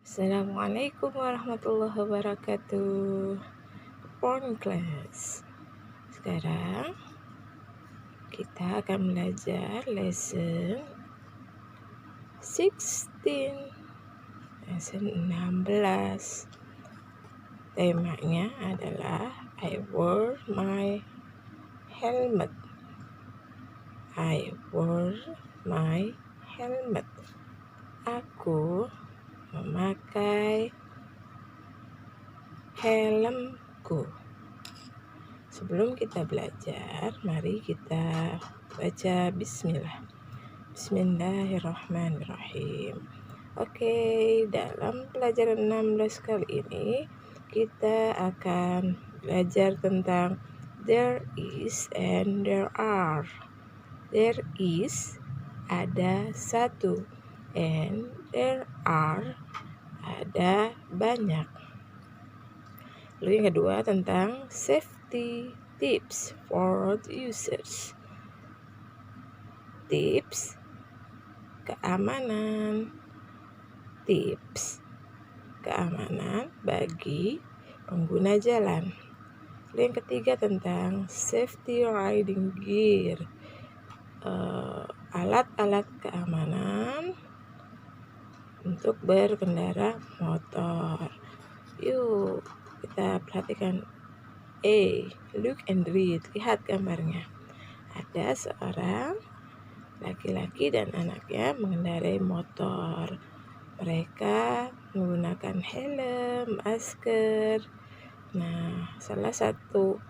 Assalamualaikum warahmatullahi wabarakatuh. Morning class. Sekarang kita akan belajar lesson 16. Lesson 16. Temanya adalah I wore my helmet. I wore my helmet. Aku memakai helmku. Sebelum kita belajar, mari kita baca bismillah. Bismillahirrahmanirrahim. Oke, dalam pelajaran 16 kali ini kita akan belajar tentang there is and there are. There is ada satu, and there are ada banyak. Lalu yang kedua tentang safety tips for road users. Tips keamanan. Tips keamanan bagi pengguna jalan. Lalu yang ketiga tentang safety riding gear. Alat-alat keamanan untuk berkendara motor. Yuk kita perhatikan. Look and read. Lihat gambarnya. Ada seorang laki-laki dan anaknya mengendarai motor. Mereka menggunakan helm, masker. Nah, salah satu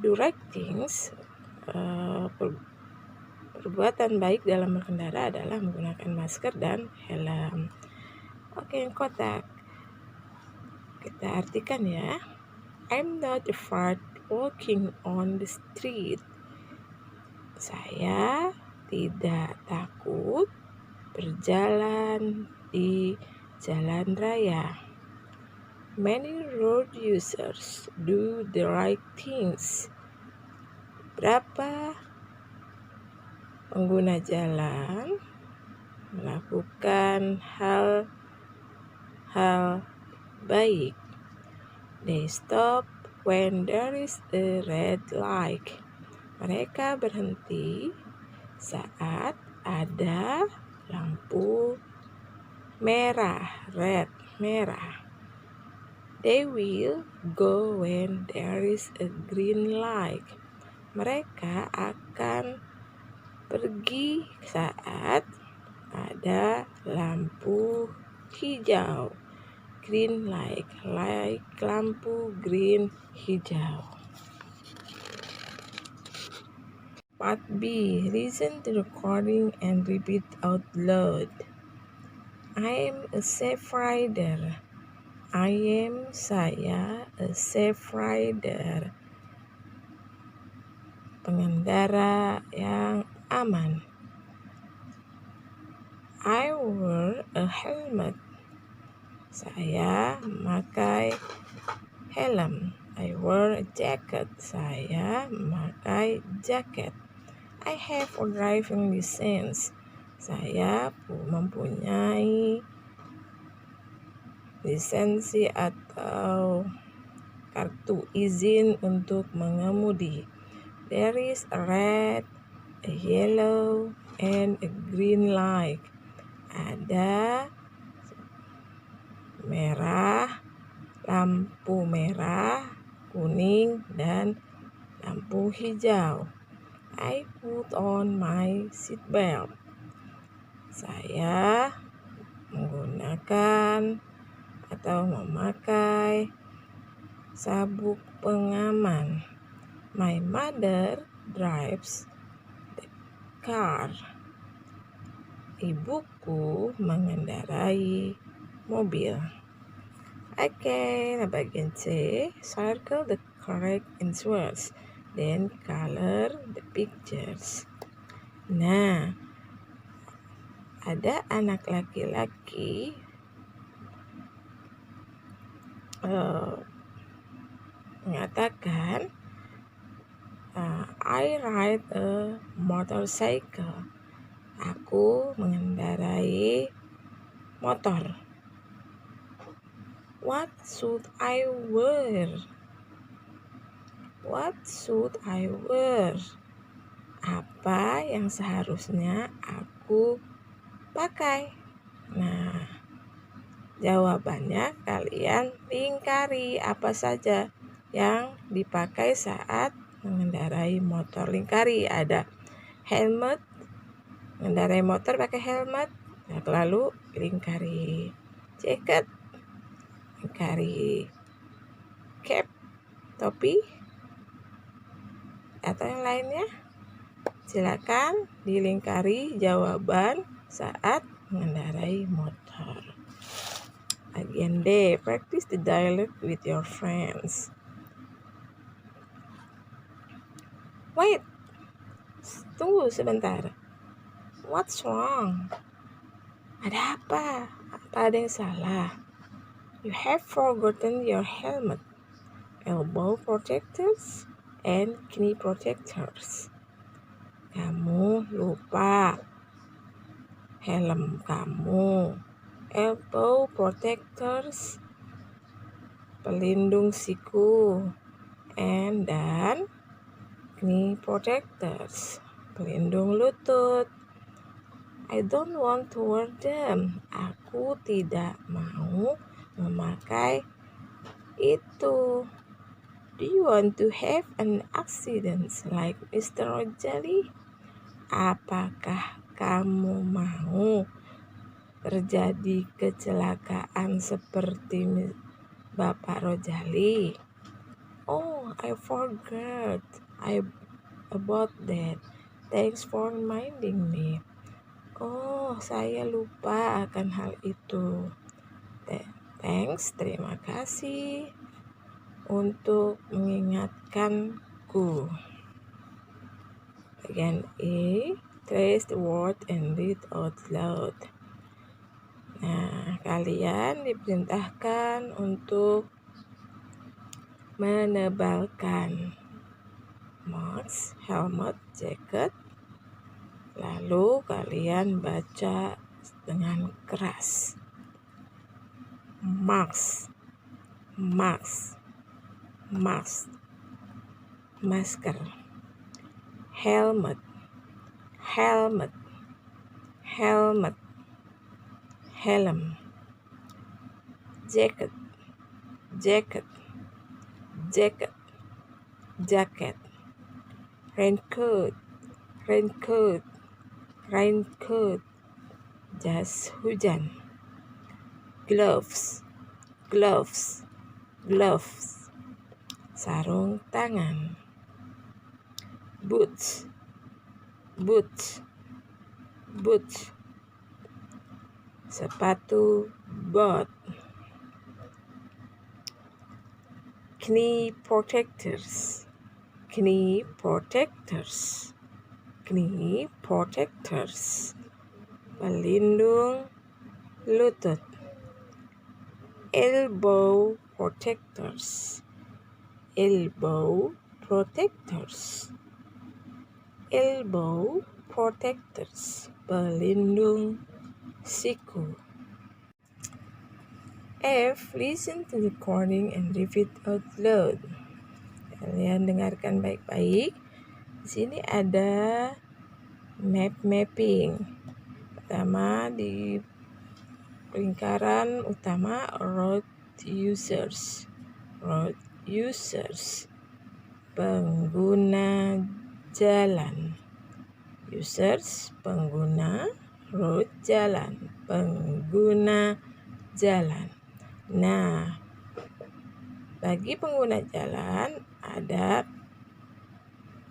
do right things, perbuatan baik dalam berkendara adalah menggunakan masker dan helm. Oke, yang kotak. Kita artikan ya. I'm not afraid walking on the street. Saya tidak takut berjalan di jalan raya. Many road users do the right things. Berapa pengguna jalan melakukan hal baik. They stop when there is a red light. Mereka berhenti saat ada lampu merah, red, merah. They will go when there is a green light. Mereka akan pergi saat ada lampu hijau. Green light, lampu green hijau. Part B. Listen to the recording and repeat out loud. I am a safe rider. Saya a safe rider. Pengendara yang aman. I wear a helmet. Saya memakai helm. I wear a jacket. Saya memakai jaket. I have a driving license. Saya mempunyai lisensi atau kartu izin untuk mengemudi. There is a red, a yellow, and a green light. Ada merah, lampu merah, kuning, dan lampu hijau. I put on my seatbelt. Saya menggunakan atau memakai sabuk pengaman. My mother drives the car. Ibuku mengendarai mobil. Oke, nah bagian C, circle the correct answers, then color the pictures. Nah, ada anak laki-laki mengatakan I ride a motorcycle. Aku mengendarai motor. What should I wear? What should I wear? Apa yang seharusnya aku pakai? Nah, jawabannya kalian lingkari apa saja yang dipakai saat mengendarai motor. Lingkari, ada helmet, mengendarai motor pakai helmet. Nah, lalu lingkari jaket, lingkari cap, topi, atau yang lainnya. Silakan dilingkari jawaban saat mengendarai motor. Bagian D, practice the dialogue with your friends. Wait, tunggu sebentar. What's wrong? Ada apa? Apa ada yang salah? You have forgotten your helmet, elbow protectors, and knee protectors. Kamu lupa helm kamu, elbow protectors, pelindung siku, dan knee protectors, pelindung lutut. I don't want to wear them. Aku tidak mau memakai itu. Do you want to have an accident like Mr. Rojali? Apakah kamu mau terjadi kecelakaan seperti Bapak Rojali? Oh, I forgot about that. Thanks for reminding me. Oh, saya lupa akan hal itu. Thanks, terima kasih untuk mengingatkanku. Bagian E, trace the word and read out loud. Nah, kalian diperintahkan untuk menebalkan mask, helmet, jaket. Lalu kalian baca dengan keras. Mask, mask, mask, masker. Helmet, helmet, helmet, helm. Jacket, jacket, jacket, jacket. Raincoat, raincoat, raincoat, jas hujan. Gloves, gloves, gloves, sarung tangan. Boots, boots, boots, sepatu bot. Knee protectors, knee protectors, knee protectors, pelindung lutut. Elbow protectors, elbow protectors, elbow protectors, pelindung siku. F, listen to the recording and repeat out loud. Kalian dengarkan baik-baik. Di sini ada mapping. Pertama di lingkaran utama road users, road users, pengguna jalan. Users, pengguna, road, jalan, pengguna jalan. Nah, bagi pengguna jalan ada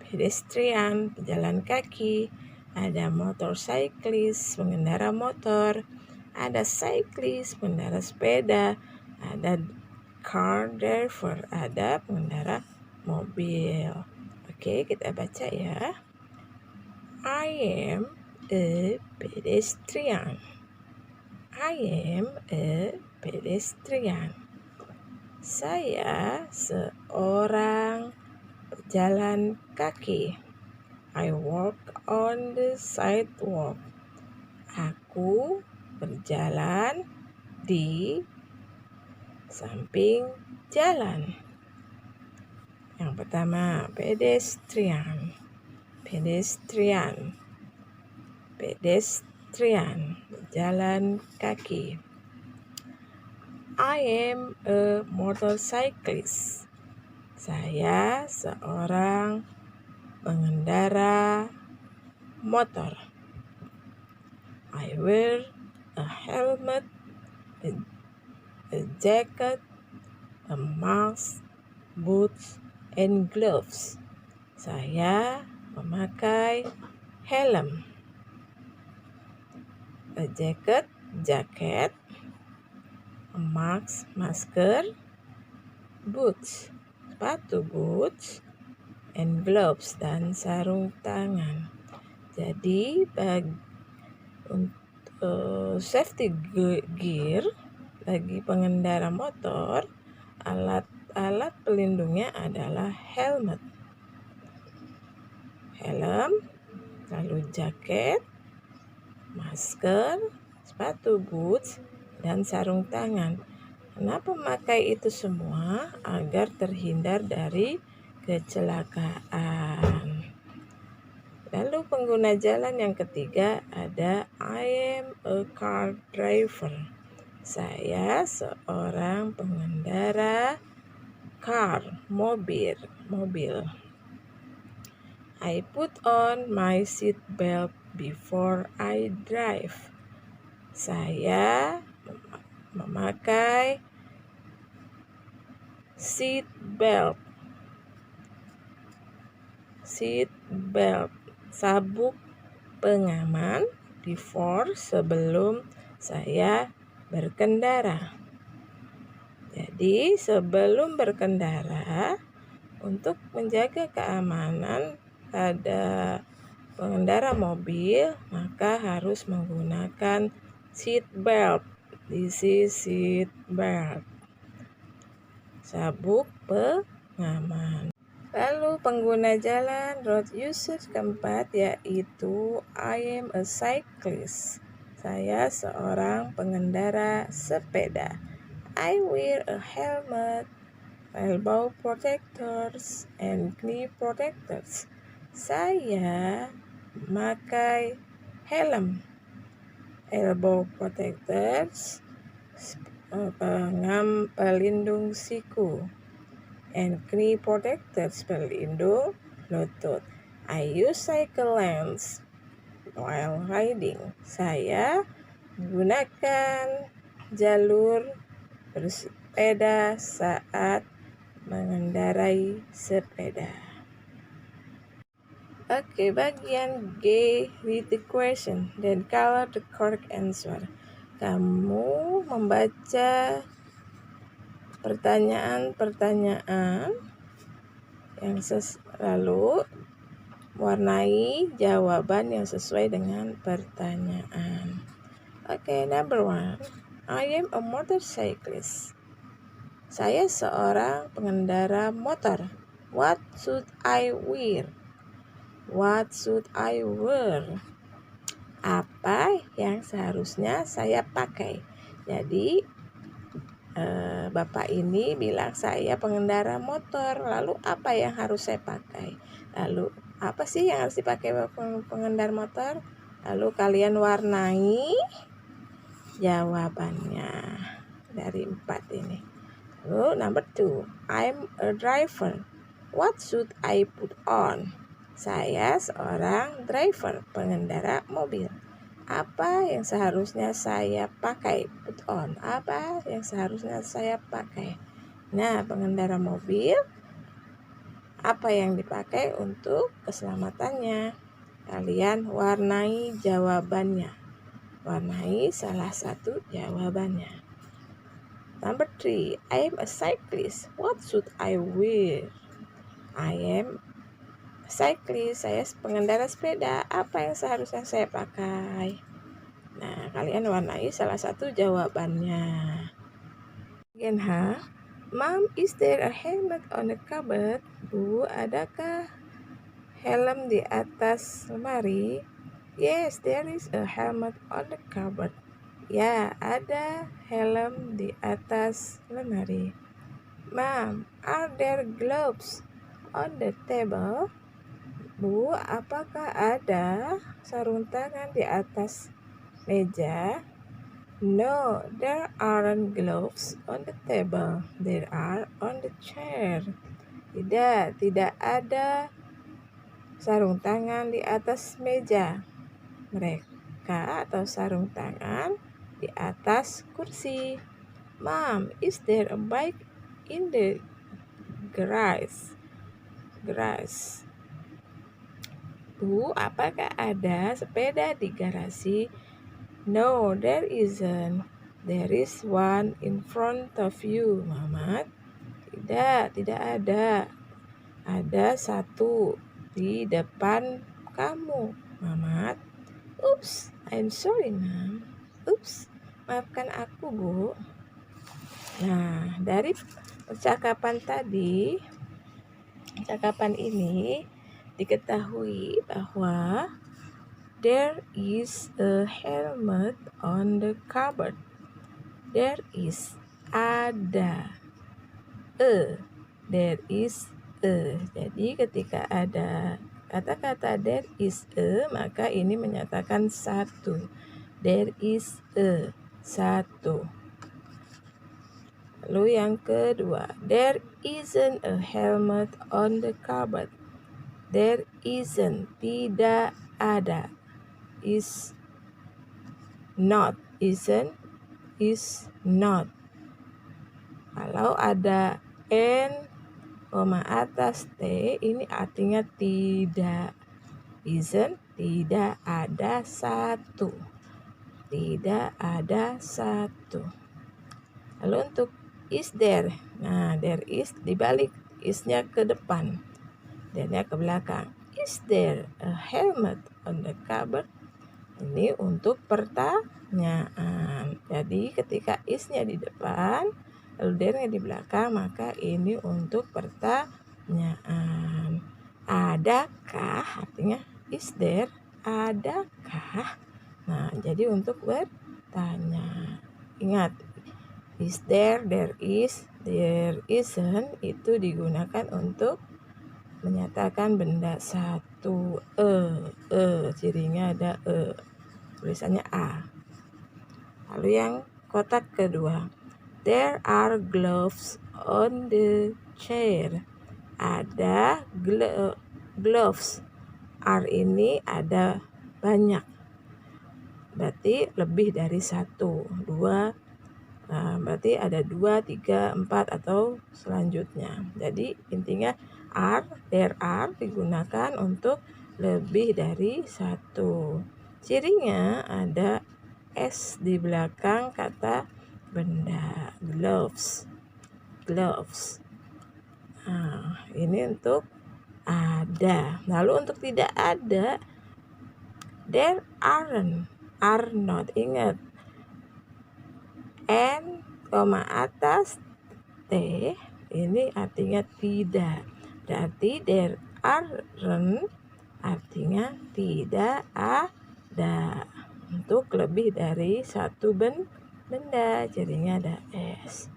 pedestrian, pejalan kaki, ada motorcyclist, pengendara motor, ada cyclist, pengendara sepeda, ada car driver, ada pengendara mobil. Oke, kita baca ya. I am a pedestrian. I am a pedestrian. Saya seorang pejalan kaki. I walk on the sidewalk. Aku berjalan di samping jalan. Yang pertama, pedestrian. Pedestrian. Pedestrian, berjalan kaki. I am a motorcyclist. Saya seorang pengendara motor. I wear a helmet, a jacket, a mask, boots, and gloves. Saya memakai helm, a jacket, jaket, a mask, masker, boots, sepatu boots, and gloves, dan sarung tangan. Jadi untuk safety gear bagi pengendara motor, alat pelindungnya adalah helmet, helm, lalu jaket, masker, sepatu boots, dan sarung tangan. Kenapa memakai itu semua? Agar terhindar dari kecelakaan. Lalu pengguna jalan yang ketiga ada I am a car driver. Saya seorang pengendara car, mobil. I put on my seat belt before I drive. Saya memakai seat belt, sabuk pengaman before, sebelum saya berkendara. Jadi sebelum berkendara, untuk menjaga keamanan pada pengendara mobil, maka harus menggunakan seat belt. This is seat belt, sabuk pengaman. Lalu pengguna jalan road users keempat yaitu I am a cyclist. Saya seorang pengendara sepeda. I wear a helmet, elbow protectors, and knee protectors. Saya memakai helm, elbow protectors, pelindung siku, and knee protectors, pelindung lutut. I use cycle lanes while riding. Saya menggunakan jalur bersepeda saat mengendarai sepeda. Oke, bagian G, read the question, then color the correct answer. Kamu membaca pertanyaan-pertanyaan yang lalu warnai jawaban yang sesuai dengan pertanyaan. Oke, number 1. I am a motorcyclist. Saya seorang pengendara motor. What should I wear? What should I wear? Apa yang seharusnya saya pakai? Jadi Bapak ini bilang saya pengendara motor. Lalu apa yang harus saya pakai? Lalu apa sih yang harus dipakai pengendara motor? Lalu kalian warnai jawabannya dari 4 ini. Lalu number 2, I'm a driver. What should I put on? Saya seorang driver, pengendara mobil. Apa yang seharusnya saya pakai? Put on. Apa yang seharusnya saya pakai? Nah, pengendara mobil, apa yang dipakai untuk keselamatannya? Kalian warnai jawabannya. Warnai salah satu jawabannya. Number 3, I am a cyclist. What should I wear? I am a cyclist. Saya pengendara sepeda. Apa yang seharusnya saya pakai? Nah, kalian warnai salah satu jawabannya. Bagian H, Mom, is there a helmet on the cupboard? Bu, adakah helm di atas lemari? Yes, there is a helmet on the cupboard. Ya, ada helm di atas lemari. Mom, are there gloves on the table? Bu, apakah ada sarung tangan di atas meja? No, there aren't gloves on the table. There are on the chair. Tidak ada sarung tangan di atas meja. Mereka atau sarung tangan di atas kursi. Mom, is there a bike in the garage? Bu, apakah ada sepeda di garasi? No, there isn't. There is one in front of you, Mamat. Tidak ada. Ada satu di depan kamu, Mamat. Oops, I'm sorry, Mom. Oops, maafkan aku, Bu. Nah, dari percakapan ini diketahui bahwa there is a helmet on the cupboard. There is ada. There is a. Jadi ketika ada kata-kata there is a, maka ini menyatakan satu. There is a, satu. Lalu yang kedua, there isn't a helmet on the cupboard. There isn't, tidak ada. Is not, isn't, is not. Kalau ada n, atas t, ini artinya tidak. Isn't, tidak ada satu. Tidak ada satu. Lalu untuk is there. Nah, there is dibalik, is-nya ke depan, there-nya ke belakang. Is there a helmet on the cupboard? Ini untuk pertanyaan. Jadi ketika is-nya di depan, lalu there-nya di belakang, maka ini untuk pertanyaan. Adakah? Artinya is there, adakah? Nah, jadi untuk bertanya. Ingat, is there, there is, there isn't itu digunakan untuk menyatakan benda satu. Cirinya ada tulisannya a. Lalu yang kotak kedua, there are gloves on the chair. Ada gloves. Are ini ada banyak, berarti lebih dari satu. Berarti ada 2, 3, 4 atau selanjutnya. Jadi intinya there are digunakan untuk lebih dari satu. Cirinya ada s di belakang kata benda, gloves. Nah, ini untuk ada. Lalu untuk tidak ada, there aren't, are not. Ingat, n, atas t ini artinya tidak. Berarti there aren't artinya tidak ada. Untuk lebih dari satu benda, jadinya ada s.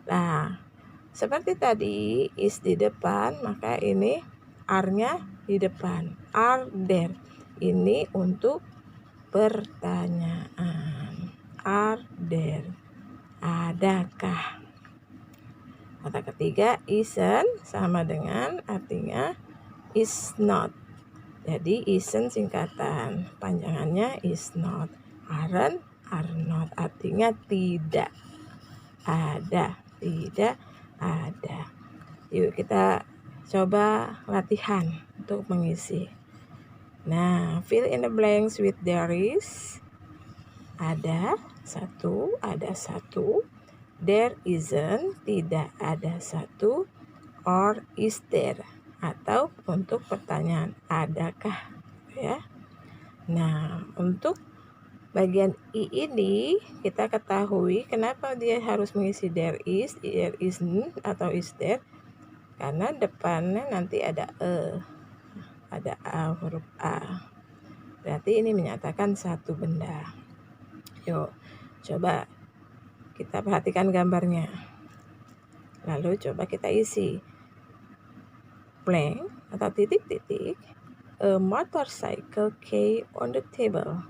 Nah, seperti tadi is di depan, maka ini are-nya di depan. Are there. Ini untuk pertanyaan. Are there. Adakah? Kata ketiga, isn't sama dengan artinya is not. Jadi isn't singkatan, panjangannya is not. Aren't, are not, artinya tidak ada. Tidak ada. Yuk kita coba latihan untuk mengisi. Nah, fill in the blanks with there is. Ada satu, ada satu. There isn't, tidak ada satu. Or is there, atau untuk pertanyaan adakah, ya. Nah, untuk bagian i ini kita ketahui kenapa dia harus mengisi there is, there isn't, atau is there. Karena depannya nanti ada ada a, huruf a. Berarti ini menyatakan satu benda. Yuk, Coba kita perhatikan gambarnya. Lalu coba kita isi. Blank atau titik-titik. A motorcycle key on the table.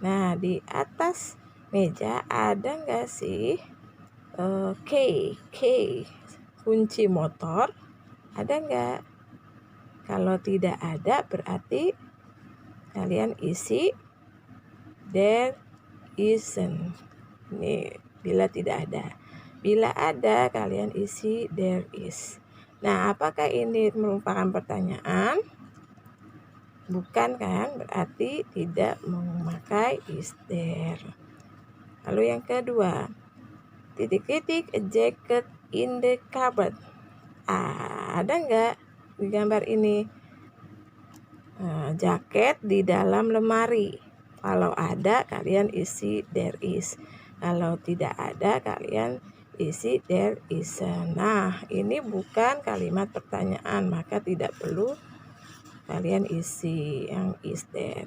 Nah, di atas meja ada nggak sih key, kunci motor? Ada nggak? Kalau tidak ada, berarti kalian isi there isn't. Ini bila tidak ada. Bila ada, kalian isi there is. Nah, apakah ini merupakan pertanyaan? Bukan kan? Berarti tidak memakai is there. Lalu yang kedua, titik-titik a jacket in the cupboard. Ada nggak di gambar ini jaket di dalam lemari? Kalau ada, kalian isi there is. Kalau tidak ada, kalian isi there isn't. Nah, ini bukan kalimat pertanyaan, maka tidak perlu kalian isi yang is there.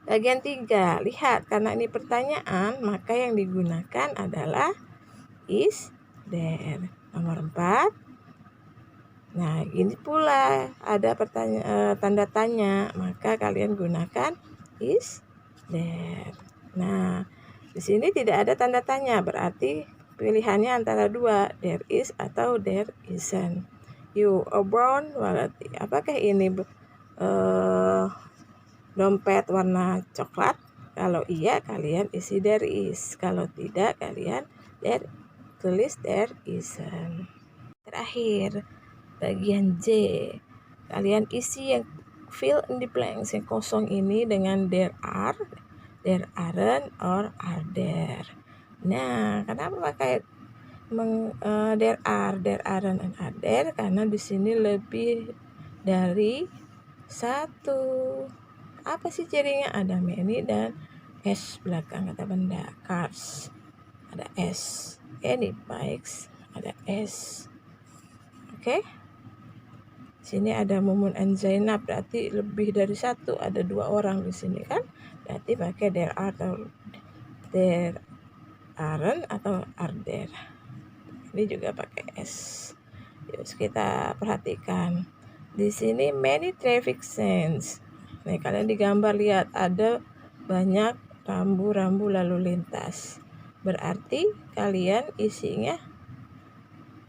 Bagian 3, lihat, karena ini pertanyaan, maka yang digunakan adalah is there. Nomor 4. Nah, ini pula ada tanda tanya, maka kalian gunakan is there. Nah, di sini tidak ada tanda tanya, berarti pilihannya antara dua, there is atau there isn't. You a brown wallet. Apakah ini dompet warna coklat? Kalau iya, kalian isi there is. Kalau tidak, kalian tulis there isn't. Terakhir, bagian J. Kalian isi yang fill in the blanks, yang kosong ini dengan there are, there aren't, or are there. Nah, kenapa pakai there are, there aren't, and are there? Karena di sini lebih dari satu. Apa sih cirinya? Ada many dan S belakang kata benda. Cars ada S. Any bikes ada S. Oke. Sini ada Mumun and Zainab, berarti lebih dari satu. Ada 2 orang di sini kan? Berarti pakai there are atau there aren't atau are there. Ini juga pakai S. Yuk kita perhatikan. Di sini many traffic signs. Nih, kalian di gambar lihat ada banyak rambu-rambu lalu lintas. Berarti kalian isinya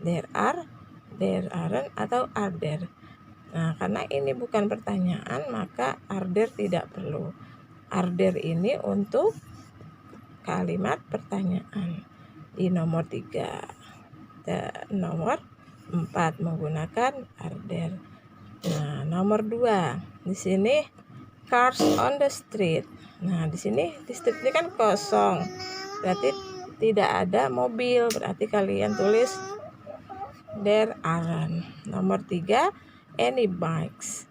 there are, there aren't, atau are there. Nah, karena ini bukan pertanyaan, maka are there tidak perlu. Are there ini untuk kalimat pertanyaan. Di nomor 3. Nomor 4 menggunakan are there. Nah, nomor 2. Di sini cars on the street. Nah, di sini di street ini kan kosong. Berarti tidak ada mobil. Berarti kalian tulis there aren't. Nomor 3, any bikes.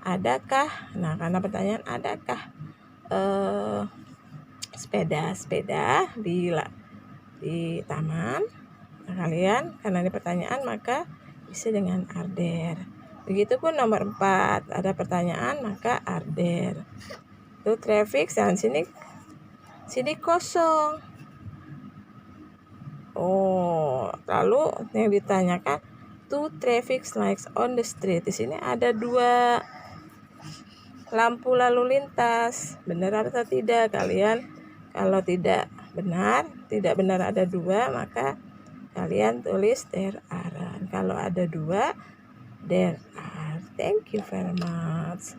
Adakah? Nah, karena pertanyaan adakah sepeda di taman. Nah, kalian karena ini pertanyaan maka isi dengan are there. Begitupun nomor 4, ada pertanyaan maka are there. Itu traffic, dan sini kosong. Oh, lalu yang ditanyakan two traffic lights on the street. Di sini ada 2 lampu lalu lintas. Benar atau tidak? Kalian kalau tidak benar ada 2, maka kalian tulis there aren't. Kalau ada 2, there are. Thank you very much.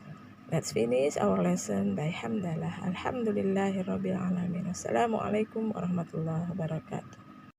Let's finish our lesson by hamdalah. Alhamdulillahirabbil alamin. Assalamualaikum warahmatullahi wabarakatuh.